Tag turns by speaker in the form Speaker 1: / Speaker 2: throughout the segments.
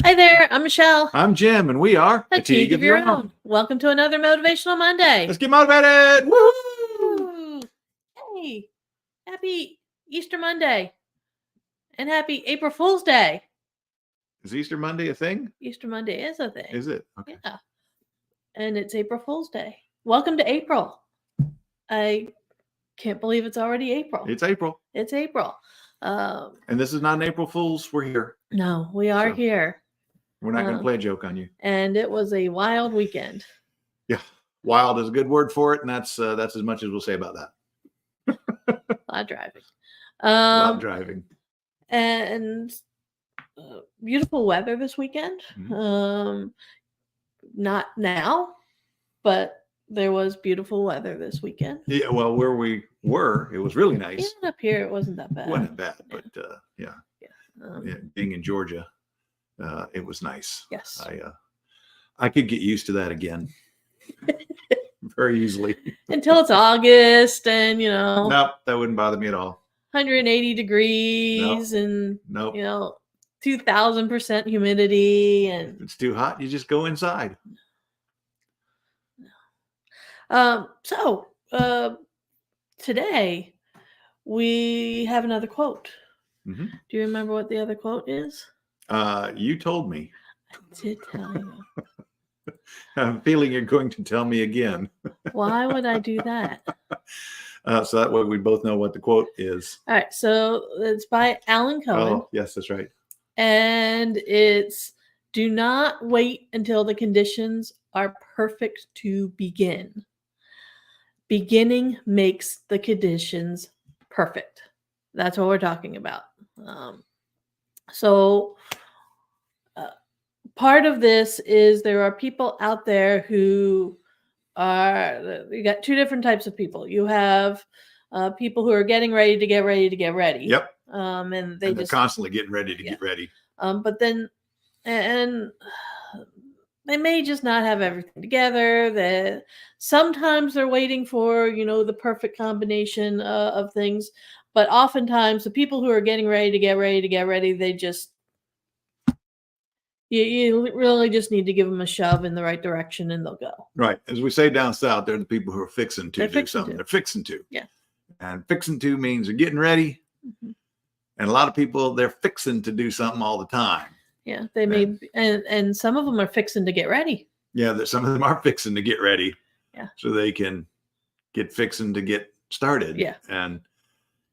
Speaker 1: Hi there, I'm Michelle.
Speaker 2: I'm Jim, and we are
Speaker 1: Fatigue of Your Own. Welcome to another Motivational Monday.
Speaker 2: Let's get motivated!
Speaker 1: Woo! Hey, happy Easter Monday. And happy April Fool's Day.
Speaker 2: Is Easter Monday a thing?
Speaker 1: Easter Monday is a thing.
Speaker 2: Is it? Okay.
Speaker 1: Yeah. And it's April Fool's Day. Welcome to April. I can't believe it's already April.
Speaker 2: It's April.
Speaker 1: It's April.
Speaker 2: And this is not an April Fool's. We're here.
Speaker 1: No, we are here.
Speaker 2: We're not going to play a joke on you.
Speaker 1: And it was a wild weekend.
Speaker 2: Yeah. Wild is a good word for it, and that's as much as we'll say about that.
Speaker 1: A lot of driving.
Speaker 2: A lot of driving.
Speaker 1: And beautiful weather this weekend.
Speaker 2: Mm-hmm.
Speaker 1: Not now, but there was beautiful weather this weekend.
Speaker 2: Yeah, well, where we were, it was really nice.
Speaker 1: Even up here, it wasn't that bad.
Speaker 2: It wasn't bad, but yeah. Being in Georgia, it was nice.
Speaker 1: Yes.
Speaker 2: I could get used to that again very easily.
Speaker 1: Until it's August and,
Speaker 2: Nope, that wouldn't bother me at all.
Speaker 1: 180 degrees and, 2,000% humidity. And
Speaker 2: if it's too hot, you just go inside.
Speaker 1: So today we have another quote.
Speaker 2: Mm-hmm.
Speaker 1: Do you remember what the other quote is?
Speaker 2: You told me.
Speaker 1: I did tell you.
Speaker 2: I'm feeling you're going to tell me again.
Speaker 1: Why would I do that?
Speaker 2: So that way we both know what the quote is.
Speaker 1: All right. So it's by Alan Cohen.
Speaker 2: Oh, yes, that's right.
Speaker 1: And it's, do not wait until the conditions are perfect to begin. Beginning makes the conditions perfect. That's what we're talking about. So part of this is there are people out there who you got two different types of people. You have people who are getting ready to get ready to get ready.
Speaker 2: Yep.
Speaker 1: And they're
Speaker 2: just constantly getting ready to get ready.
Speaker 1: But then, and they may just not have everything together. Sometimes they're waiting for, the perfect combination of things. But oftentimes the people who are getting ready to get ready, they just, you really just need to give them a shove in the right direction and they'll go.
Speaker 2: Right. As we say down south, they're the people who are fixing to do something. They're fixing to.
Speaker 1: Yeah.
Speaker 2: And fixing to means they're getting ready. Mm-hmm. And a lot of people, they're fixing to do something all the time.
Speaker 1: Yeah, they may, and some of them are fixing to get ready.
Speaker 2: Yeah, some of them are fixing to get ready.
Speaker 1: Yeah. So
Speaker 2: they can get fixing to get started.
Speaker 1: Yeah.
Speaker 2: And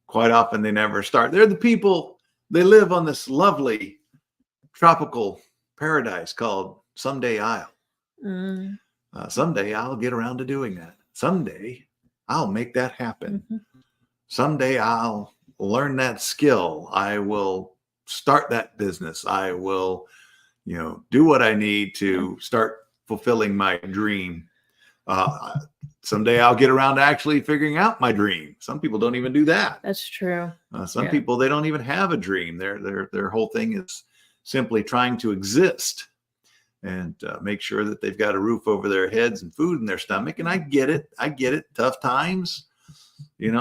Speaker 2: quite often they never start. They're the people, they live on this lovely tropical paradise called Someday I'll.
Speaker 1: Mm.
Speaker 2: Someday I'll get around to doing that. Someday I'll make that happen.
Speaker 1: Mm-hmm.
Speaker 2: Someday I'll learn that skill. I will start that business. I will, do what I need to start fulfilling my dream. Someday I'll get around to actually figuring out my dream. Some people don't even do that.
Speaker 1: That's true.
Speaker 2: Some people, they don't even have a dream. Their whole thing is simply trying to exist and make sure that they've got a roof over their heads and food in their stomach. And I get it. Tough times.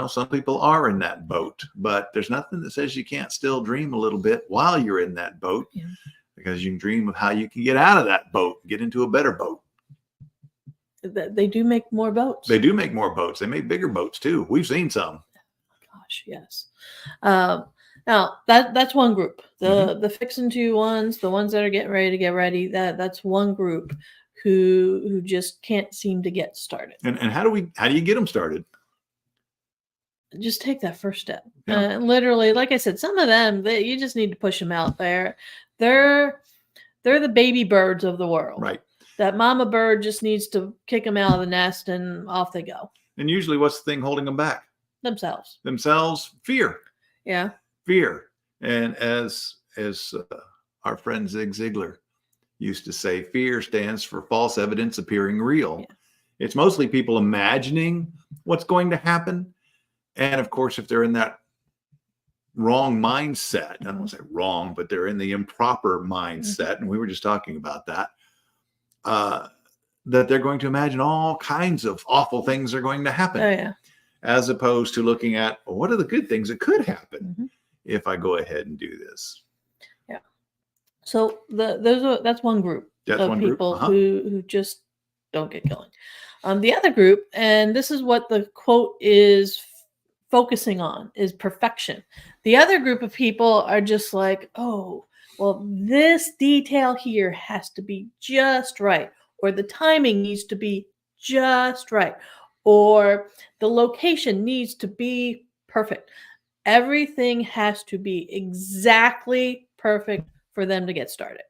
Speaker 2: Some people are in that boat, but there's nothing that says you can't still dream a little bit while you're in that boat, because you can dream of how you can get out of that boat, get into a better boat.
Speaker 1: They do make more boats.
Speaker 2: They do make more boats. They make bigger boats too. We've seen some.
Speaker 1: Gosh, yes. Now that's one group. The fixing to ones, the ones that are getting ready to get ready. That's one group who just can't seem to get started.
Speaker 2: And how do you get them started?
Speaker 1: Just take that first step. Literally, like I said, some of them, you just need to push them out there. They're the baby birds of the world.
Speaker 2: Right.
Speaker 1: That mama bird just needs to kick them out of the nest and off they go.
Speaker 2: And usually what's the thing holding them back?
Speaker 1: Themselves.
Speaker 2: Fear.
Speaker 1: Yeah.
Speaker 2: Fear. And as our friend Zig Ziglar used to say, fear stands for false evidence appearing real. Yeah. It's mostly people imagining what's going to happen. And of course, if they're in that wrong mindset, I don't want to say wrong, but they're in the improper mindset, and we were just talking about that, that they're going to imagine all kinds of awful things are going to happen.
Speaker 1: Oh, yeah.
Speaker 2: As opposed to looking at, what are the good things that could happen if I go ahead and do this?
Speaker 1: Yeah. So that's one group
Speaker 2: That's
Speaker 1: of
Speaker 2: one group.
Speaker 1: people who just don't get going. The other group, and this is what the quote is focusing on, is perfection. The other group of people are just like, oh, well, this detail here has to be just right, or the timing needs to be just right, or the location needs to be perfect. Everything has to be exactly perfect for them to get started.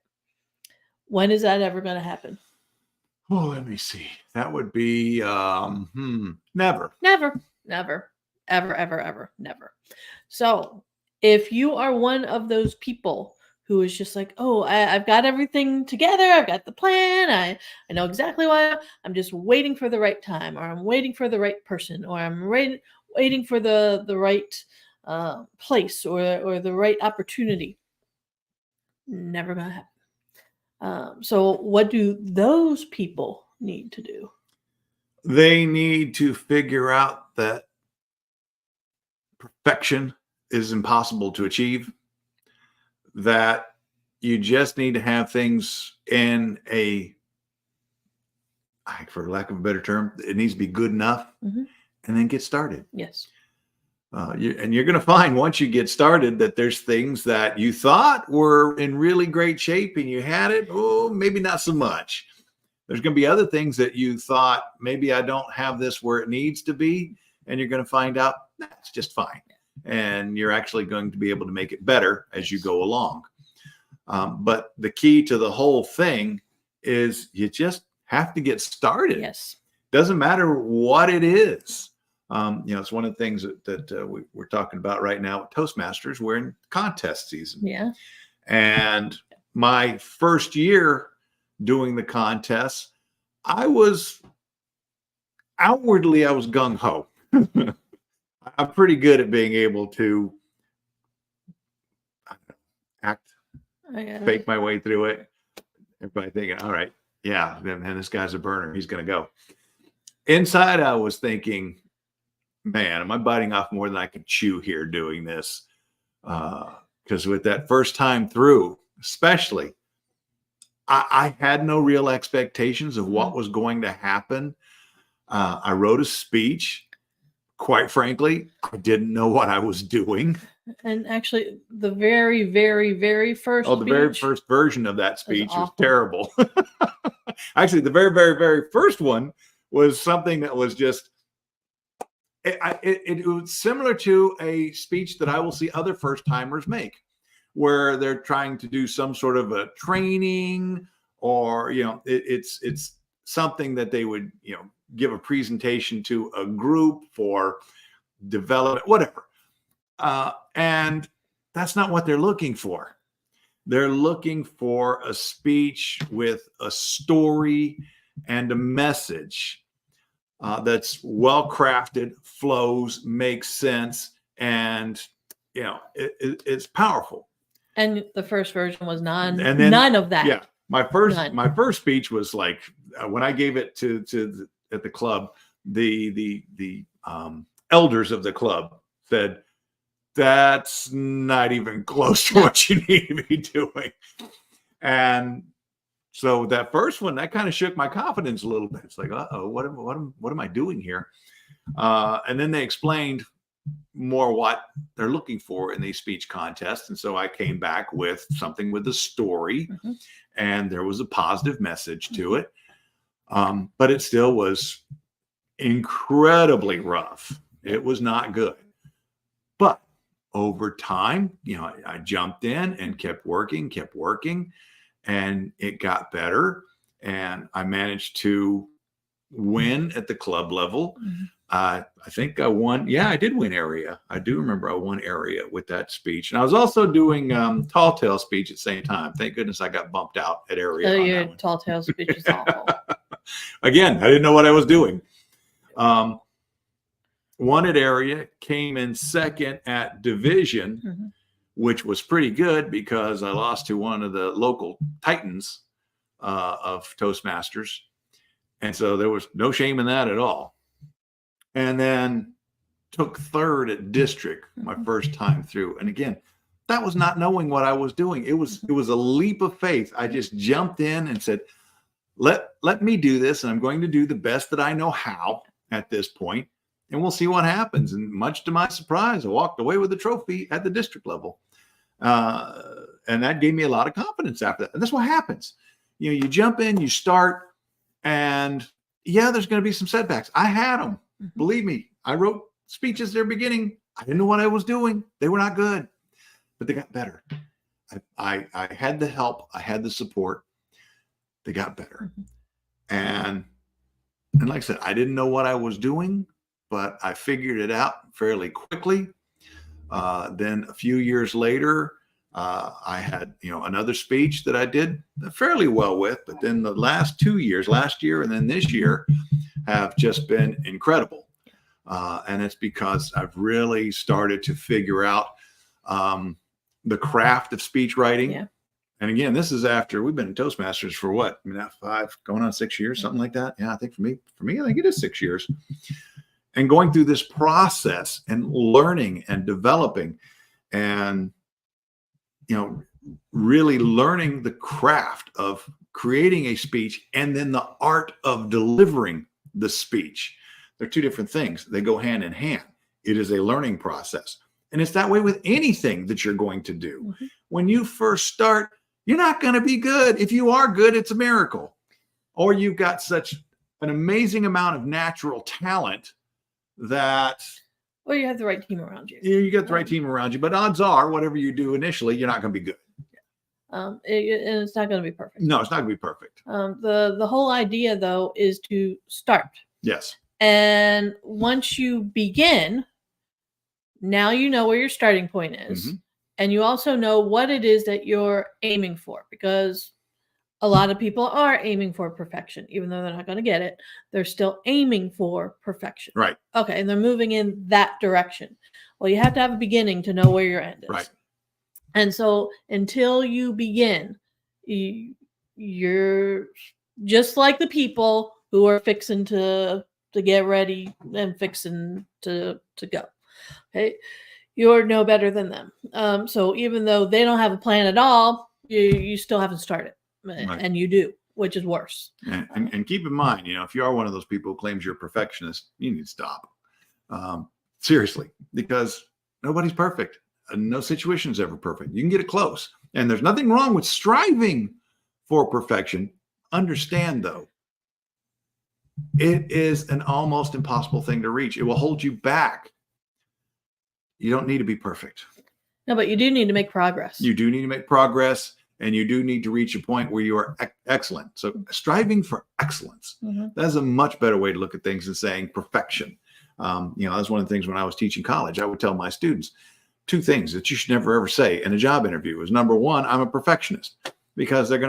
Speaker 1: When is that ever going to happen?
Speaker 2: Oh, let me see. That would be never.
Speaker 1: Never, never, ever, ever, ever, never. So if you are one of those people who is just like, oh, I've got everything together, I've got the plan, I know exactly why, I'm just waiting for the right time, or I'm waiting for the right person, or I'm waiting for the right place, or the right opportunity. Never gonna happen. So what do those people need to do?
Speaker 2: They need to figure out that perfection is impossible to achieve, that you just need to have things in a, for lack of a better term, it needs to be good enough,
Speaker 1: Mm-hmm.
Speaker 2: and then get started.
Speaker 1: Yes.
Speaker 2: And you're going to find once you get started that there's things that you thought were in really great shape and you had it. Oh, maybe not so much. There's going to be other things that you thought, maybe I don't have this where it needs to be. And you're going to find out that's just fine. And you're actually going to be able to make it better as you go along. But the key to the whole thing is you just have to get started.
Speaker 1: Yes.
Speaker 2: Doesn't matter what it is. It's one of the things that we're talking about right now with Toastmasters. We're in contest season.
Speaker 1: Yeah.
Speaker 2: And my first year doing the contests, I was gung ho. I'm pretty good at being able to fake my way through it. Everybody thinking, all right, yeah, then this guy's a burner. He's going to go. Inside, I was thinking, man, am I biting off more than I can chew here doing this? Because with that first time through, especially, I had no real expectations of what was going to happen. I wrote a speech. Quite frankly, I didn't know what I was doing.
Speaker 1: And actually, the very, very, very first
Speaker 2: very first version of that speech was terrible. Actually, the very, very, very first one was something that was just, it was similar to a speech that I will see other first timers make, where they're trying to do some sort of a training, or it's something that they would give a presentation to a group for development, whatever, and that's not what they're looking for. They're looking for a speech with a story and a message that's well crafted, flows, makes sense, and it's powerful.
Speaker 1: And the first version was none of that.
Speaker 2: Yeah, my first speech was like, when I gave it at the club, the elders of the club said, that's not even close to what you need to be doing. And so that first one, that kind of shook my confidence a little bit. It's like, uh-oh, what am I doing here? And then they explained more what they're looking for in these speech contests. And so I came back with something with a story, and there was a positive message to it. But it still was incredibly rough. It was not good. But over time, I jumped in and kept working, and it got better. And I managed to win at the club level. I think I won. Yeah, I did win area. I do remember I won area with that speech. And I was also doing tall tale speech at the same time. Thank goodness I got bumped out at area.
Speaker 1: So your tall tale speech is awful.
Speaker 2: Again, I didn't know what I was doing. Won at area, came in second at division, which was pretty good because I lost to one of the local titans of Toastmasters. And so there was no shame in that at all. And then took third at district my first time through. And again, not knowing what I was doing. It was a leap of faith. I just jumped in and said, let me do this, and I'm going to do the best that I know how at this point, and we'll see what happens. And much to my surprise, I walked away with a trophy at the district level. And that gave me a lot of confidence after that. And that's what happens. You know, you jump in, you start, and yeah, there's going to be some setbacks. I had them. Believe me, I wrote speeches at their beginning. I didn't know what I was doing. They were not good, but they got better. I had the help. I had the support. They got better. And like I said, I didn't know what I was doing, but I figured it out fairly quickly. Then a few years later, I had, another speech that I did fairly well with, but then the last 2 years, last year and then this year, have just been incredible. And it's because I've really started to figure out the craft of speech writing.
Speaker 1: Yeah.
Speaker 2: And again, this is after we've been in Toastmasters for what? 5, going on 6 years, something like that. Yeah, I think for me, I think it is 6 years. And going through this process and learning and developing and, really learning the craft of creating a speech and then the art of delivering the speech. They're two different things. They go hand in hand. It is a learning process. And it's that way with anything that you're going to do. When you first start, you're not going to be good. If you are good, it's a miracle. Or you've got such an amazing amount of natural talent that...
Speaker 1: Or you have the right team around you.
Speaker 2: You got the right team around you. But odds are, whatever you do initially, you're not going to be good.
Speaker 1: And it's not going to be perfect.
Speaker 2: No, it's not going to be perfect.
Speaker 1: The whole idea, though, is to start.
Speaker 2: Yes.
Speaker 1: And once you begin, now you know where your starting point is. And you also know what it is that you're aiming for, because a lot of people are aiming for perfection. Even though they're not going to get it, they're still aiming for perfection.
Speaker 2: Right.
Speaker 1: Okay, and they're moving in that direction. Well, you have to have a beginning to know where your end is.
Speaker 2: Right.
Speaker 1: And so until you begin, you're just like the people who are fixing to get ready and fixing to go. Okay. You're no better than them. So even though they don't have a plan at all, you still haven't started. Right. And you do, which is worse.
Speaker 2: And keep in mind, if you are one of those people who claims you're a perfectionist, you need to stop. Seriously, because nobody's perfect. No situation is ever perfect. You can get it close. And there's nothing wrong with striving for perfection. Understand, though, it is an almost impossible thing to reach. It will hold you back. You don't need to be perfect.
Speaker 1: No, but you do need to make progress.
Speaker 2: You do need to make progress, and you do need to reach a point where you are excellent. So striving for excellence, that's a much better way to look at things than saying perfection. That's one of the things when I was teaching college, I would tell my students, 2 things that you should never ever say in a job interview is, number 1, I'm a perfectionist, because they're going to